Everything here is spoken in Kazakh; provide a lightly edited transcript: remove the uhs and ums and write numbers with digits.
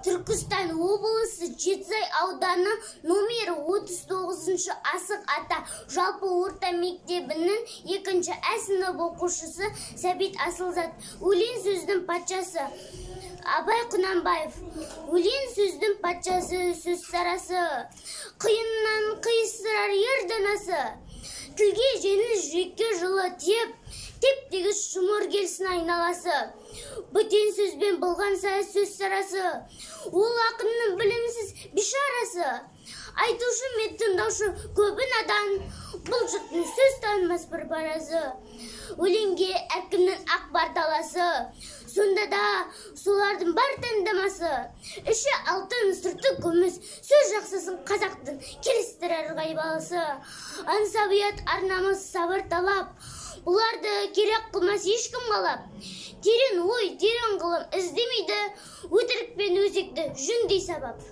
Түркістан облысы Жетісай ауданы номері 39 Асық ата жалпы орта мектебінің 2-ші А сынып оқушысы Сәбит Асылзат. Өлең сөздің патшасы Абай Құнанбаев. Өлең сөздің патшасы, сөз сарасы, қиыннан қиыстырар ер данасы. Тілге жеңіл, жүрекке жылы теп, теп-тегіс жұмыр келсін айналасы. Бөтен сөзбен болған сөз сарасы, ол ақынның білімсіз бишарасы. Айтушы мен тыңдаушы көбі надан, бұл жұрттың сөз танымас бір паразы. Өлеңге әркімнің ақ бар таласы, сонда да солардың бар таңдамасы. Іші алтын, сырты күміс, сөз жақсысын қазақтың келістірер ғайбалысы. Аңсабият, арнамыз, сабыр талап, бұларды керек қылмас ешкім қалап. Терең ой, терең ғылым іздемейді, өтірік пен өзекті жүндей сабап.